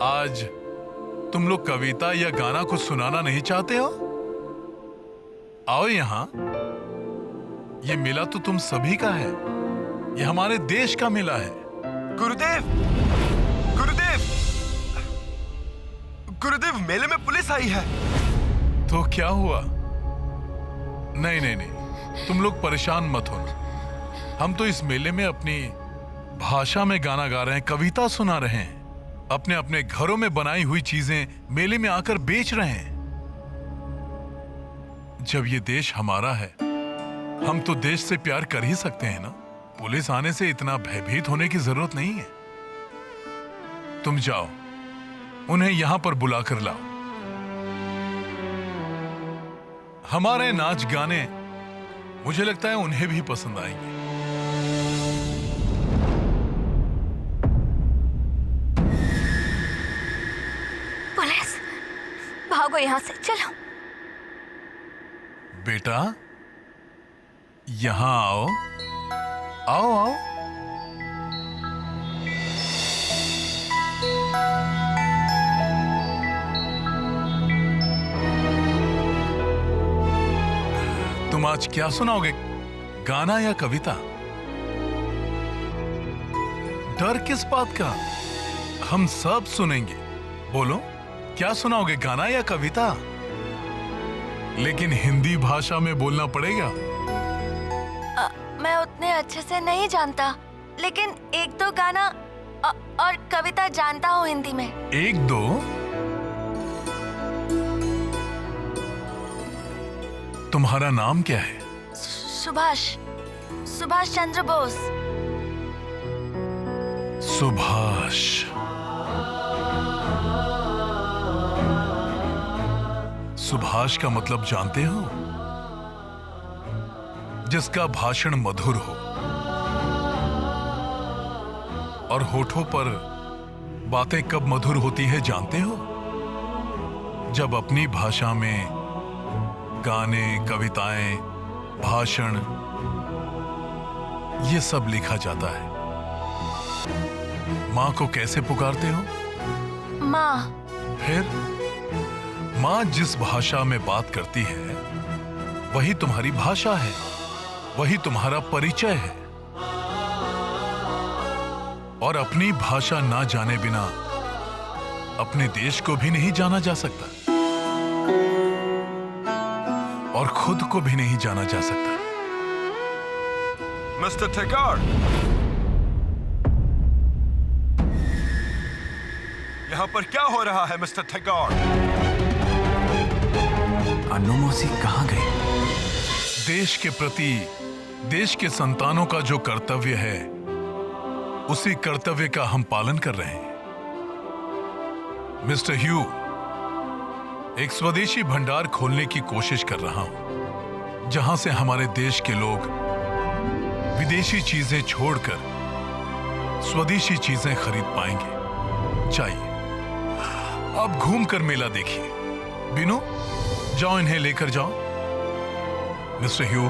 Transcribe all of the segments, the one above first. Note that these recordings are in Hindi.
आज तुम लोग कविता या गाना कुछ सुनाना नहीं चाहते हो? आओ यहाँ। ये मेला तो तुम सभी का है, ये हमारे देश का मेला है। गुरुदेव, गुरुदेव, गुरुदेव, मेले में पुलिस आई है। तो क्या हुआ? नहीं नहीं नहीं, तुम लोग परेशान मत होना। हम तो इस मेले में अपनी भाषा में गाना गा रहे हैं, कविता सुना रहे हैं, अपने अपने घरों में बनाई हुई चीजें मेले में आकर बेच रहे हैं। जब ये देश हमारा है, हम तो देश से प्यार कर ही सकते हैं ना। पुलिस आने से इतना भयभीत होने की जरूरत नहीं है। तुम जाओ, उन्हें यहां पर बुलाकर लाओ। हमारे नाच गाने मुझे लगता है उन्हें भी पसंद आएंगे। पुलिस, भागो यहां से, चलो। बेटा, यहां आओ, आओ आओ। तुम आज क्या सुनाओगे, गाना या कविता? डर किस बात का? हम सब सुनेंगे। बोलो, क्या सुनाओगे, गाना या कविता? लेकिन हिंदी भाषा में बोलना पड़ेगा। मैं उतने अच्छे से नहीं जानता, लेकिन एक दो गाना और कविता जानता हूँ हिंदी में। एक दो? तुम्हारा नाम क्या है? सुभाष, सुभाष चंद्र बोस। सुभाष। सुभाष का मतलब जानते हो? जिसका भाषण मधुर हो और होठों पर बातें कब मधुर होती है जानते हो? जब अपनी भाषा में गाने, कविताएं, भाषण, ये सब लिखा जाता है। मां को कैसे पुकारते हो? माँ। फिर मां जिस भाषा में बात करती है वही तुम्हारी भाषा है, वही तुम्हारा परिचय है। और अपनी भाषा ना जाने बिना अपने देश को भी नहीं जाना जा सकता और खुद को भी नहीं जाना जा सकता। मिस्टर टेगर, यहाँ पर क्या हो रहा है मिस्टर टेगर? अन्नू मौसी कहाँ गए? देश के प्रति देश के संतानों का जो कर्तव्य है, उसी कर्तव्य का हम पालन कर रहे हैं। मिस्टर ह्यू, एक स्वदेशी भंडार खोलने की कोशिश कर रहा हूं, जहां से हमारे देश के लोग विदेशी चीजें छोड़कर स्वदेशी चीजें खरीद पाएंगे। चाहिए अब घूमकर मेला देखिए। बिनु, जाओ, इन्हें लेकर जाओ। मिस्टर ह्यू,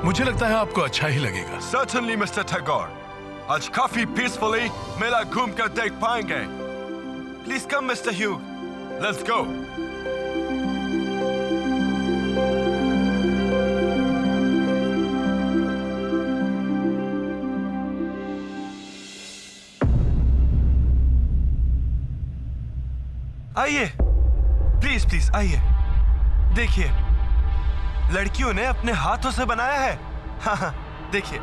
मुझे लगता है आपको अच्छा ही लगेगा। Certainly, मिस्टर टेगर, आज काफी पीसफुली मेला घूम कर देख पाएंगे। Please come mister Hugh, let's go. आइए, प्लीज प्लीज आइए। देखिए, लड़कियों ने अपने हाथों से बनाया है। हाँ हाँ, देखिए।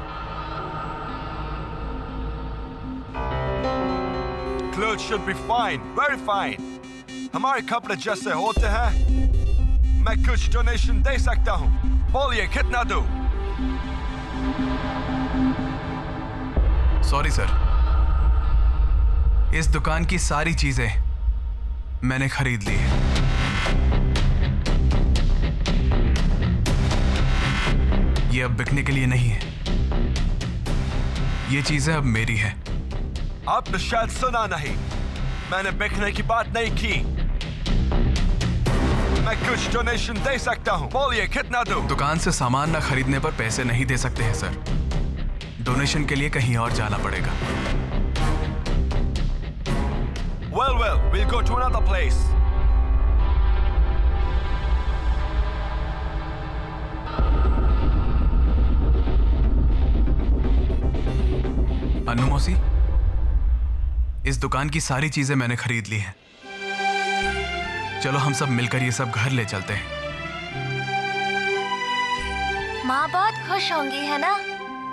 Clothes should be fine, very fine. हमारे कपड़े जैसे होते हैं। मैं कुछ डोनेशन दे सकता हूँ। बोलिए, कितना दूं? सॉरी सर, इस दुकान की सारी चीजें मैंने खरीद ली है। ये अब बिकने के लिए नहीं है। ये चीजें अब मेरी हैं। आपने शायद सुना नहीं, मैंने बिकने की बात नहीं की। मैं कुछ डोनेशन दे सकता हूँ। बोलिए, कितना दूं? दुकान से सामान ना खरीदने पर पैसे नहीं दे सकते हैं सर। डोनेशन के लिए कहीं और जाना पड़ेगा। Well, we'll go to another place. Annu मौसी, इस दुकान की सारी चीजें मैंने खरीद ली हैं। चलो हम सब मिलकर ये सब घर ले चलते हैं। माँ बहुत खुश होंगी, है ना?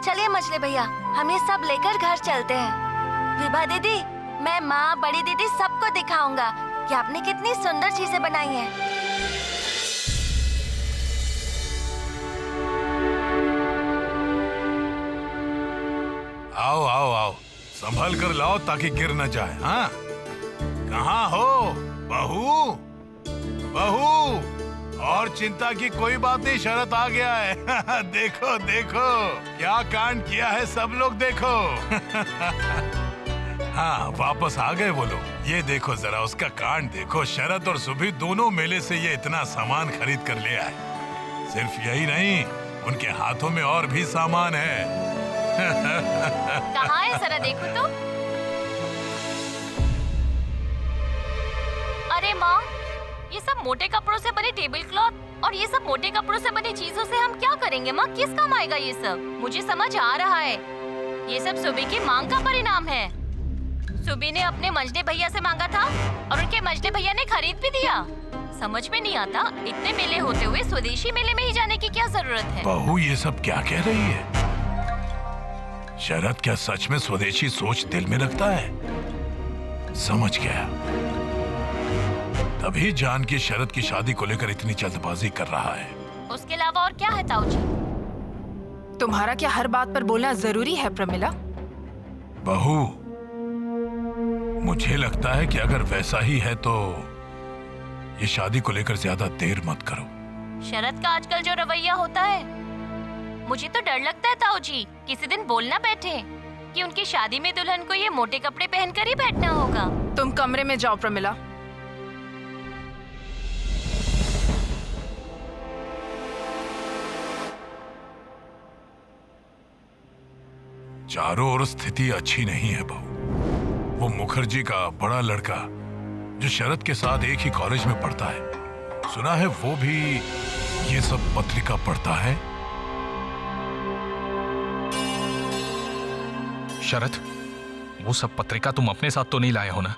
चलिए मछली भैया, हम ये सब लेकर घर चलते हैं। विभा दीदी, मैं माँ, बड़ी दीदी सबको दिखाऊंगा कि आपने कितनी सुंदर चीजें बनाई हैं। आओ आओ आओ, संभल कर लाओ ताकि गिर न जाए। हाँ, कहाँ हो बहू? बहू, और चिंता की कोई बात नहीं, शरत आ गया है। देखो देखो क्या कांड किया है सब लोग, देखो। हाँ, वापस आ गए वो लोग। ये देखो जरा उसका कांड देखो। शरत और सुभी दोनों मेले से ये इतना सामान खरीद कर ले आए। सिर्फ यही नहीं, उनके हाथों में और भी सामान है। कहाँ है जरा देखो तो। अरे माँ, ये सब मोटे कपड़ों से बने टेबल क्लॉथ और ये सब मोटे कपड़ों से बनी चीजों से हम क्या करेंगे माँ? किस काम आएगा ये सब? मुझे समझ आ रहा है, ये सब सुबी की मांग का परिणाम है। सुबी ने अपने मंजले भैया से मांगा था और उनके मंजले भैया ने खरीद भी दिया। समझ में नहीं आता, इतने मेले होते हुए स्वदेशी मेले में ही जाने की क्या जरूरत है? बहू, ये सब क्या कह रही है? शरत क्या सच में स्वदेशी सोच दिल में रखता है? समझ गया, तभी जानकी शरत की शादी को लेकर इतनी जल्दबाजी कर रहा है। उसके अलावा और क्या है ताऊ जी? तुम्हारा क्या हर बात पर बोलना जरूरी है प्रमिला? बहू, मुझे लगता है कि अगर वैसा ही है तो ये शादी को लेकर ज्यादा देर मत करो। शरत का आजकल जो रवैया होता है, मुझे तो डर लगता है ताऊ जी, किसी दिन बोल ना बैठे कि उनकी शादी में दुल्हन को ये मोटे कपड़े पहनकर ही बैठना होगा। तुम कमरे में जाओ प्रमिला। चारों ओर स्थिति अच्छी नहीं है बहू। वो मुखर्जी का बड़ा लड़का जो शरत के साथ एक ही कॉलेज में पढ़ता है, सुना है वो भी ये सब पत्रिका पढ़ता है। शरत, वो सब पत्रिका तुम अपने साथ तो नहीं लाए हो ना?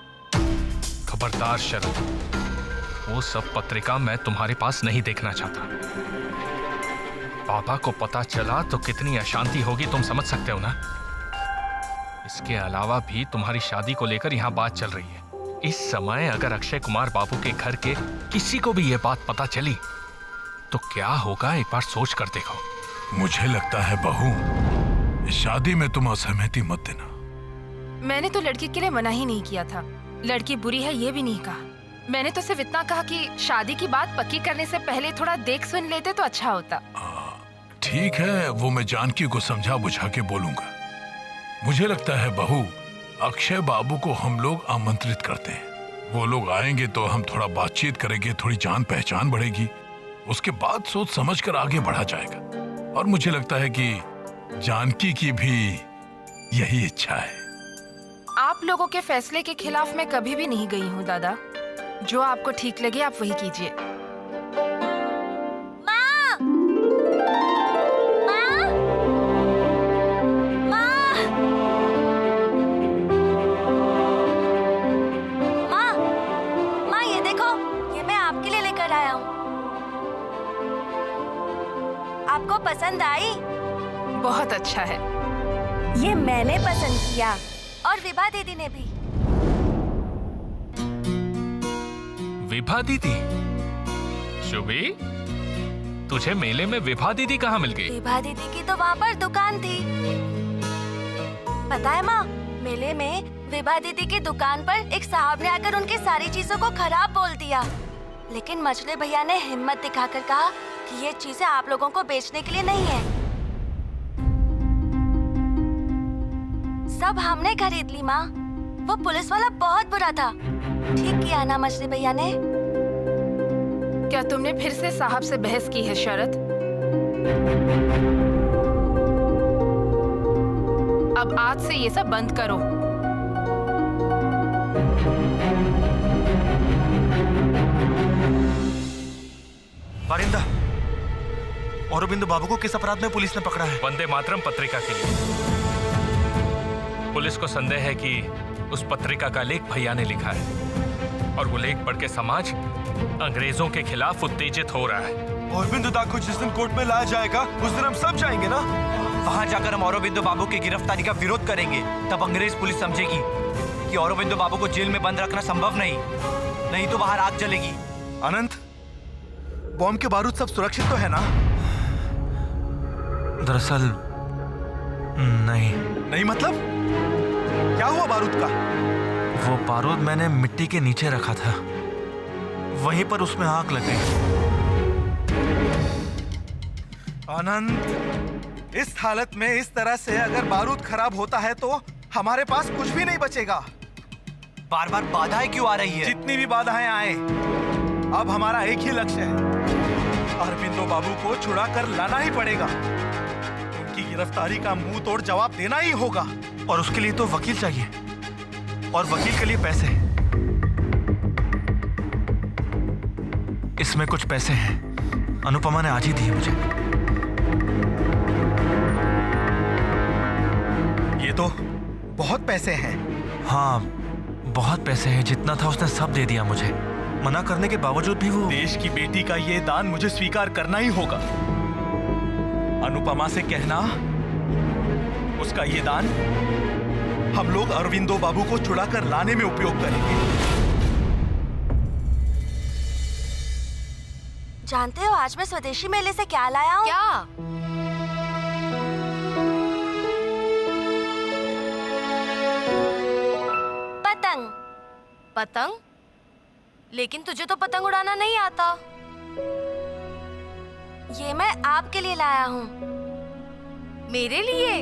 खबरदार शरत, वो सब पत्रिका मैं तुम्हारे पास नहीं देखना चाहता। पापा को पता चला तो कितनी अशांति होगी तुम समझ सकते हो ना। इसके अलावा भी तुम्हारी शादी को लेकर यहाँ बात चल रही है। इस समय अगर अक्षय कुमार बाबू के घर के किसी को भी ये बात पता चली तो क्या होगा, एक बार सोच कर देखो। मुझे लगता है बहू, इस शादी में तुम असहमति मत देना। मैंने तो लड़की के लिए मना ही नहीं किया था। लड़की बुरी है ये भी नहीं कहा। मैंने तो सिर्फ इतना कहा कि शादी की बात पक्की करने से पहले थोड़ा देख सुन लेते तो अच्छा होता। ठीक है, वो मैं जानकी को समझा बुझा के बोलूंगा। मुझे लगता है बहू, अक्षय बाबू को हम लोग आमंत्रित करते हैं। वो लोग आएंगे तो हम थोड़ा बातचीत करेंगे, थोड़ी जान पहचान बढ़ेगी, उसके बाद सोच समझ कर आगे बढ़ा जाएगा। और मुझे लगता है कि जानकी की भी यही इच्छा है। आप लोगों के फैसले के खिलाफ मैं कभी भी नहीं गई हूँ दादा। जो आपको ठीक लगे आप वही कीजिए। माँ! माँ! माँ! माँ! माँ, ये देखो, ये मैं आपके लिए लेकर आया हूँ। आपको पसंद आई? बहुत अच्छा है। ये मैंने पसंद किया और विभा दीदी ने भी। विभा दीदी? शुभी, तुझे मेले में विभा दीदी कहाँ मिल गई? विभा दीदी की तो वहाँ पर दुकान थी। पता है माँ, मेले में विभा दीदी की दुकान पर एक साहब ने आकर उनकी सारी चीजों को खराब बोल दिया, लेकिन मछली भैया ने हिम्मत दिखाकर कहा कि ये चीजें आप लोगों को बेचने के लिए नहीं है। सब हमने खरीद ली माँ। वो पुलिस वाला बहुत बुरा था। ठीक किया ना मछली भैया ने? क्या तुमने फिर से साहब से बहस की है शरत? अब आज से ये सब बंद करो। बारिंदा, औरोबिंदो बाबू को किस अपराध में पुलिस ने पकड़ा है? वंदे मातरम पत्रिका के लिए। पुलिस को संदेह है कि उस पत्रिका का लेख भैया ने लिखा है और वो लेख पढ़ के समाज अंग्रेजों के खिलाफ उत्तेजित हो रहा है। औरोबिंदो दा को जिस दिन कोर्ट में लाया जाएगा उस दिन हम सब जाएंगे ना? वहां जाकर हम औरोबिंदो बाबू की गिरफ्तारी का विरोध करेंगे। तब अंग्रेज पुलिस समझेगी कि औरोबिंदो बाबू को जेल में बंद रखना संभव नहीं तो बाहर आग जलेगी। अनंत, बॉम्ब के बारूद सब सुरक्षित तो है ना? दरअसल नहीं मतलब क्या हुआ बारूद का? वो बारूद मैंने मिट्टी के नीचे रखा था, वहीं पर उसमें आग लग गई। आनंद, इस हालत में इस तरह से अगर बारूद खराब होता है तो हमारे पास कुछ भी नहीं बचेगा। बार बार बाधाएं क्यों आ रही है? जितनी भी बाधाएं आए, अब हमारा एक ही लक्ष्य है, अरविंदो बाबू को छुड़ा कर लाना ही पड़ेगा। उनकी गिरफ्तारी का मुंह तोड़ जवाब देना ही होगा। और उसके लिए तो वकील चाहिए, और वकील के लिए पैसे। इसमें कुछ पैसे हैं, अनुपमा ने आज ही दिए मुझे। ये तो बहुत पैसे हैं। हाँ, बहुत पैसे हैं। जितना था उसने सब दे दिया मुझे। मना करने के बावजूद भी वो। देश की बेटी का ये दान मुझे स्वीकार करना ही होगा। अनुपमा से कहना, उसका ये दान हम लोग अरविंदो बाबू को छुड़ाकर लाने में उपयोग करेंगे। जानते हो आज मैं स्वदेशी मेले से क्या लाया हूँ? क्या? पतंग। पतंग? लेकिन तुझे तो पतंग उड़ाना नहीं आता। ये मैं आपके लिए लाया हूँ। मेरे लिए?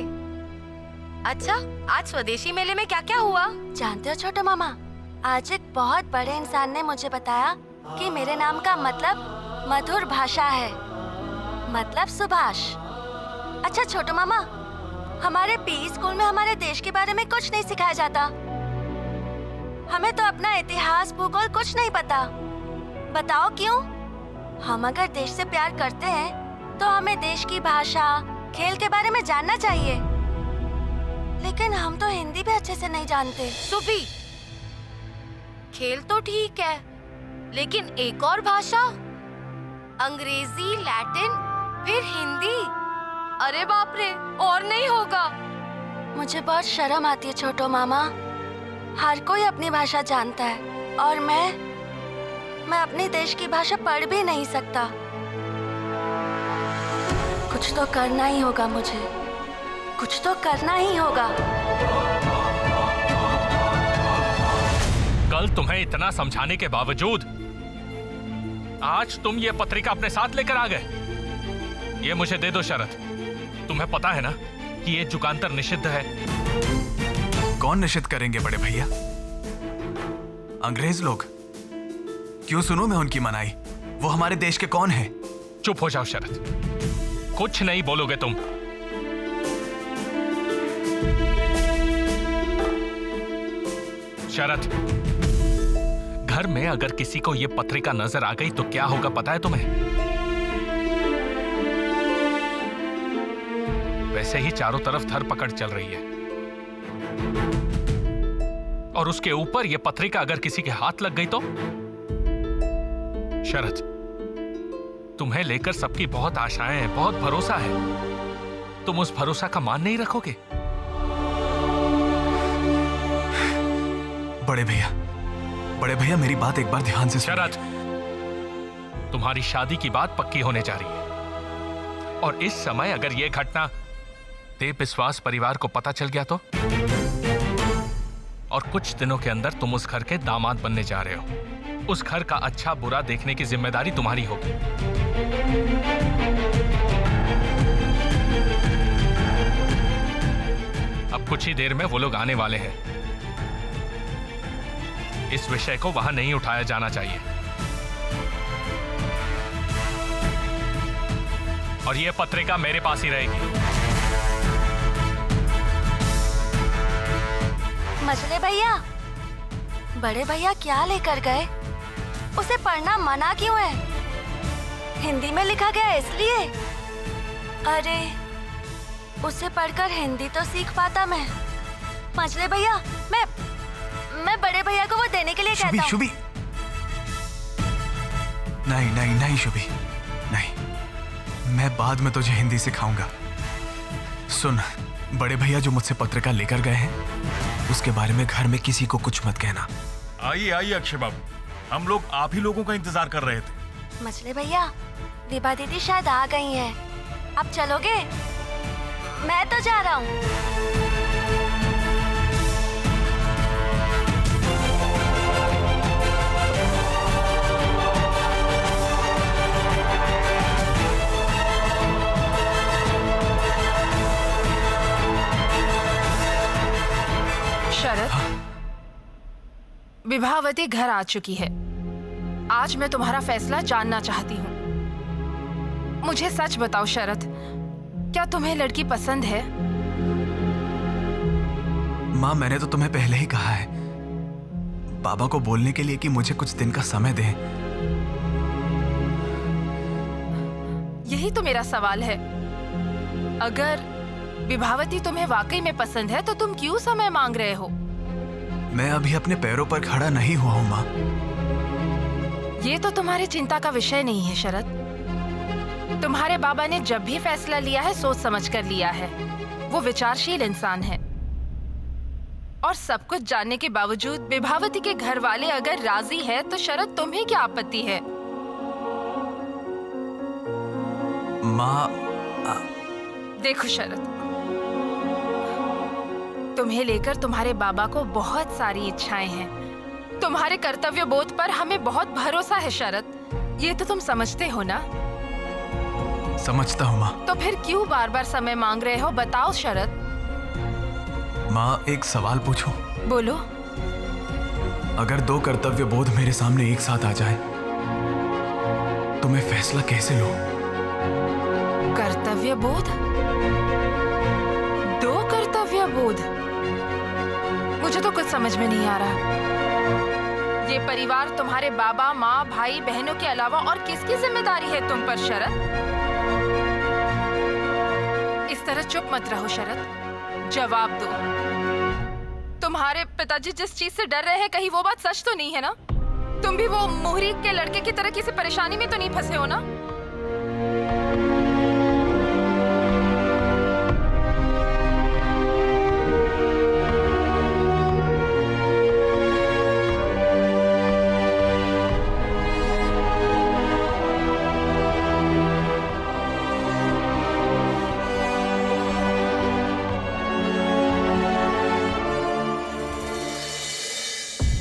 अच्छा, आज स्वदेशी मेले में क्या क्या हुआ? जानते हो छोटे मामा, आज एक बहुत बड़े इंसान ने मुझे बताया कि मेरे नाम का मतलब मधुर भाषा है, मतलब सुभाष। अच्छा छोटे मामा, हमारे पीई स्कूल में हमारे देश के बारे में कुछ नहीं सिखाया जाता। हमें तो अपना इतिहास भूगोल कुछ नहीं पता। बताओ क्यों? हम अगर देश से प्यार करते हैं तो हमें देश की भाषा, खेल के बारे में जानना चाहिए। लेकिन हम तो हिंदी भी अच्छे से नहीं जानते। सुबी, खेल तो ठीक है, लेकिन एक और भाषा, अंग्रेजी, लैटिन, फिर हिंदी। अरे बाप रे, और नहीं होगा। मुझे बहुत शर्म आती है छोटो मामा। हर कोई अपनी भाषा जानता है और मैं अपने देश की भाषा पढ़ भी नहीं सकता। कुछ तो करना ही होगा मुझे, कुछ तो करना ही होगा। कल तुम्हें इतना समझाने के बावजूद आज तुम ये पत्रिका अपने साथ लेकर आ गए। ये मुझे दे दो शरद। तुम्हें पता है ना कि ये जुगांतर निषिद्ध है। कौन निषिद्ध करेंगे बड़े भैया? अंग्रेज लोग। क्यों सुनूं मैं उनकी मनाई? वो हमारे देश के कौन हैं? चुप हो जाओ शरद, कुछ नहीं बोलोगे तुम। शरद, घर में अगर किसी को यह पत्रिका नजर आ गई तो क्या होगा पता है तुम्हें? वैसे ही चारों तरफ धरपकड़ चल रही है, और उसके ऊपर यह पत्रिका अगर किसी के हाथ लग गई तो? शरद, तुम्हें लेकर सबकी बहुत आशाएं हैं, बहुत भरोसा है। तुम उस भरोसा का मान नहीं रखोगे? बड़े भैया मेरी बात एक बार ध्यान से शरद, तुम्हारी शादी की बात पक्की होने जा रही है, और इस समय अगर यह घटना देव विश्वास परिवार को पता चल गया तो? और कुछ दिनों के अंदर तुम उस घर के दामाद बनने जा रहे हो। उस घर का अच्छा बुरा देखने की जिम्मेदारी तुम्हारी होगी। अब कुछ ही देर में वो लोग आने वाले हैं। इस विषय को वहां नहीं उठाया जाना चाहिए। और यह पत्रिका मेरे पास ही रहेगी। मछली भैया, बड़े भैया क्या लेकर गए? उसे पढ़ना मना क्यों है? हिंदी में लिखा गया है इसलिए। अरे उसे पढ़कर हिंदी तो सीख पाता मैं। मछली भैया, मैं बड़े भैया को वो देने के लिए कहता हूँ। शुभी, नहीं नहीं नहीं शुभी, नहीं, मैं बाद में तुझे हिंदी सिखाऊंगा। सुन, बड़े भैया जो मुझसे पत्रिका लेकर गए हैं उसके बारे में घर में किसी को कुछ मत कहना। आइए आइए अक्षय बाबू, हम लोग आप ही लोगों का इंतजार कर रहे थे। मछली भैया, विभा दीदी शायद आ गई हैं। आप चलोगे? मैं तो जा रहा हूँ। शरद, विभावती घर आ चुकी है। आज मैं तुम्हारा फैसला जानना चाहती हूँ। मुझे सच बताओ शरद, क्या तुम्हें लड़की पसंद है? माँ, मैंने तो तुम्हें पहले ही कहा है बाबा को बोलने के लिए कि मुझे कुछ दिन का समय दें। यही तो मेरा सवाल है। अगर विभावती तुम्हें वाकई में पसंद है तो तुम क्यों समय मांग रहे हो? मैं अभी अपने पैरों पर खड़ा नहीं हुआ हूँ माँ। ये तो तुम्हारी चिंता का विषय नहीं है शरद। तुम्हारे बाबा ने जब भी फैसला लिया है सोच समझ कर लिया है। वो विचारशील इंसान है और सब कुछ जानने के बावजूद विभावती के घर वाले अगर राजी है तो शरद तुम्हें क्या आपत्ति है? माँ, देखो शरद, तुम्हें लेकर तुम्हारे बाबा को बहुत सारी इच्छाएं हैं। तुम्हारे कर्तव्य बोध पर हमें बहुत भरोसा है शरद। ये तो तुम समझते हो ना? समझता हूँ माँ। तो फिर क्यों बार बार समय मांग रहे हो? बताओ शरद। माँ, एक सवाल पूछूं? बोलो। अगर दो कर्तव्य बोध मेरे सामने एक साथ आ जाए तो मैं फैसला कैसे लूं? कर्तव्य बोध? दो कर्तव्य बोध? मुझे तो कुछ समझ में नहीं आ रहा। ये परिवार तुम्हारे बाबा, माँ, भाई, बहनों के अलावा और किसकी जिम्मेदारी है तुम पर शरद? इस तरह चुप मत रहो शरद, जवाब दो। तुम्हारे पिताजी जिस चीज से डर रहे हैं, कहीं वो बात सच तो नहीं है ना? तुम भी वो मोहरी के लड़के की तरह किसी परेशानी में तो नहीं फंसे हो ना?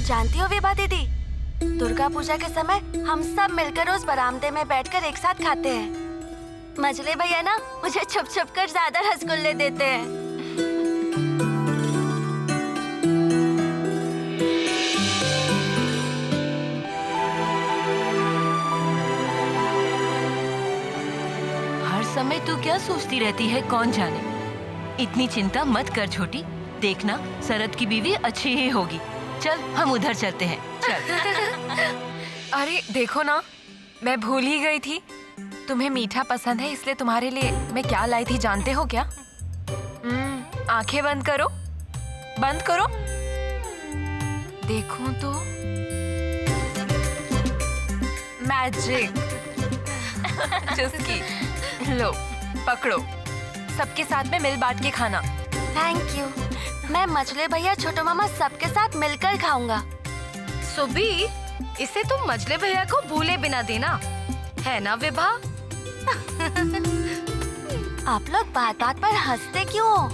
जानती हो विभा दीदी, दुर्गा पूजा के समय हम सब मिलकर उस बरामदे में बैठकर एक साथ खाते हैं। मछली भैया ना मुझे छुप छुप कर ज्यादा रसगुल्ले देते हैं। हर समय तू क्या सोचती रहती है, कौन जाने। इतनी चिंता मत कर छोटी, देखना शरद की बीवी अच्छी ही होगी। चल हम उधर चलते हैं, चल। अरे देखो ना, मैं भूल ही गई थी। तुम्हें मीठा पसंद है, इसलिए तुम्हारे लिए मैं क्या लाई थी जानते हो क्या? आंखें बंद करो, बंद करो। देखो तो, मैजिक। चुस्की, लो पकड़ो, सबके साथ में मिल बांट के खाना। Thank you. मैं मछली भैया, छोटू मामा सबके साथ मिलकर खाऊंगा। सुबी, इसे तुम मछली भैया को भूले बिना देना, है ना विभा? आप लोग बात बात पर हंसते क्यों हो?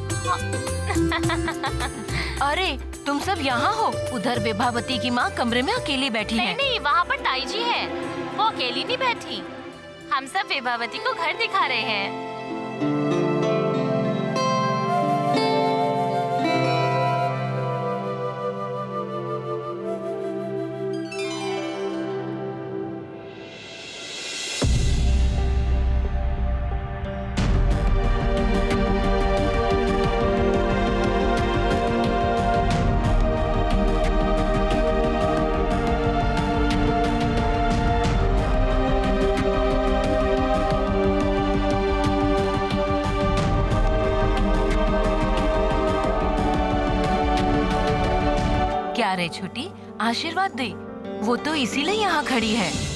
अरे तुम सब यहाँ हो? उधर विभावती की माँ कमरे में अकेली बैठी है। नहीं, वहाँ पर ताई जी है, वो अकेली नहीं बैठी। हम सब विभावती को घर दिखा रहे हैं। प्यारे छोटी, आशीर्वाद दे। वो तो इसीलिए यहाँ खड़ी है।